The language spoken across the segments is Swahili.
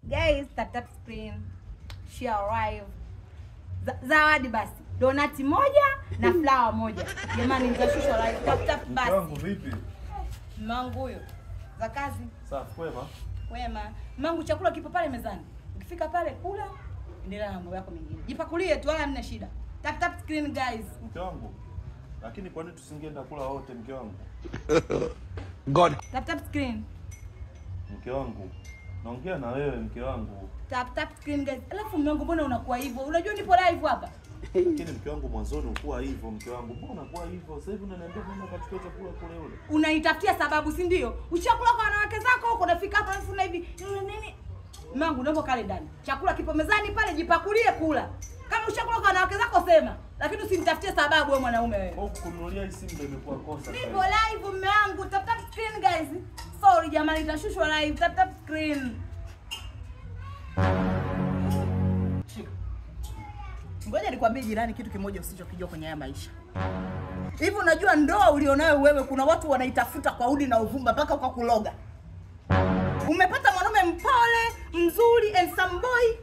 Guys, tap screen. She arrive. Zawadi basi. Donati moja na flower moja. Jamani nitashushwa live. Tap basi. Mwangu vipi? Mwangu huyo. Za kazi. Safi kwema. Wema. Mwangu chakula kipo pale mezani. Ukifika pale kula, endelea na mambo yako mengine. Jipakulie tu wala hamna shida. Tap screen guys. Mke wangu. Lakini kwa nini tusingeenda kula wote mke wangu? God. Tap screen. Mke wangu. Naongea na wewe mke wangu. Tap screen guys. Alafu mwangu mbona unakuwa hivyo? Unajua nipo live hapa. Lakini mke wangu mwanzoni ulikuwa hivyo mke wangu. Mbona unakuwa hivyo? Sasa hivi unaniambia kwamba kachukua chakula kule ule. Unaitafutia sababu si ndio? Uchakula kwa wanawake zako huko unafika hapa alafu na hivi. Nini? Mangu naomba kale ndani. Chakula kipo mezani pale jipakulie kula. Kama uchakula kwa wanawake zako sema. Lakini usinitafutie sababu wewe mwanaume wewe. Au kununulia hii simu ndio imekuwa kosa. Nipo live mume wangu. Tap screen guys. Sorry jamani nitashushwa live. Tap screen. Ngoja nikwambie jirani kitu kimoja usichokijua kwenye haya maisha. Hivi unajua ndoa ulionayo wewe kuna watu wanaitafuta kwa udi na uvumba mpaka ukakuloga. Umepata mwanaume mpole, mzuri, handsome boy,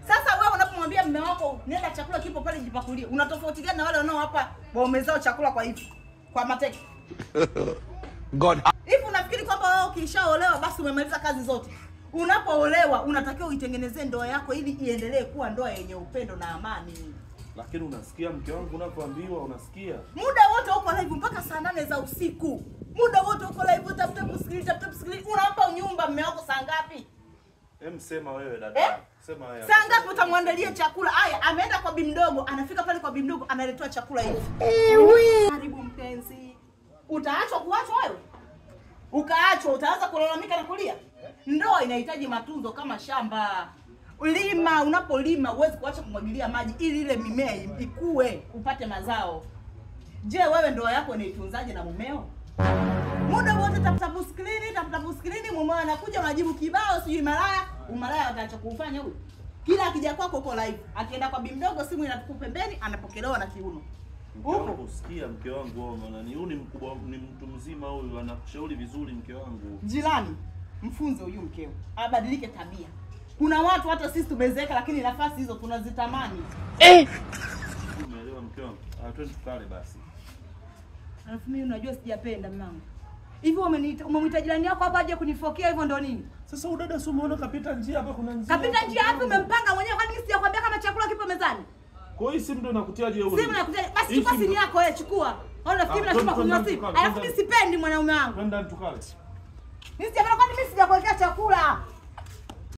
Sasa wewe unapomwambia mume wako nenda chakula kipo pale jipakulie, una tofauti gani na wale wanao hapa waumezao chakula kwa hivi? Kwa mateke. God. Hivi unafikiri kwamba wewe ukishaolewa basi umemaliza kazi zote? Unapoolewa unatakiwa uitengenezee ndoa yako ili iendelee kuwa ndoa yenye upendo na amani. Lakini unasikia mke wangu unapoambiwa unasikia? Muda wote uko live mpaka saa 8 za usiku. Muda wote uko live tap screen. Unampa nyumba mume wako saa ngapi? Sema wewe dada. Sema wewe. Saa ngapi utamwandalia chakula? Haya, ameenda kwa bi mdogo, anafika pale kwa bi mdogo analetewa chakula hivi. Karibu mpenzi. Utaachwa kuachwa wewe? Ukaachwa utaanza kulalamika na kulia? Ndoa inahitaji matunzo kama shamba. Ulima, unapolima huwezi kuacha kumwagilia maji ili ile mimea ikue upate mazao. Je, wewe ndoa yako unaitunzaje na mumeo? Muda wote tap screen, mumeo anakuja majibu kibao sijui malaya, umalaya ataacha kufanya huyo. Kila akija kwako uko live, akienda kwa bi mdogo simu inatupa pembeni anapokelewa na kiuno. Huko usikia mke wangu wewe maana ni huyu mkubwa ni mtu mzima huyu anakushauri vizuri mke wangu. Jirani, mfunze huyu mkeo abadilike tabia. Kuna watu hata sisi tumezeeka lakini nafasi hizo tunazitamani. Umeelewa mke wangu? Twende tukale basi. Alafu mimi unajua sijapenda mama. Hivi umemwita jirani yako hapa aje kunifokea hivyo ndo nini? Sasa udada si umeona kapita njia hapa kuna njia. Kapita njia hapo umempanga mwenyewe kwani mimi sijakwambia kama chakula kipo mezani? Kwa hiyo simu ndio inakutiaje wewe? Simu inakutia basi chukua simu yako wewe chukua. Au nafikiri nasema kunywa simu. Alafu mimi sipendi mwanaume wangu. Twende tukale. Mimi sijapenda kwani mimi sijakuwekea chakula.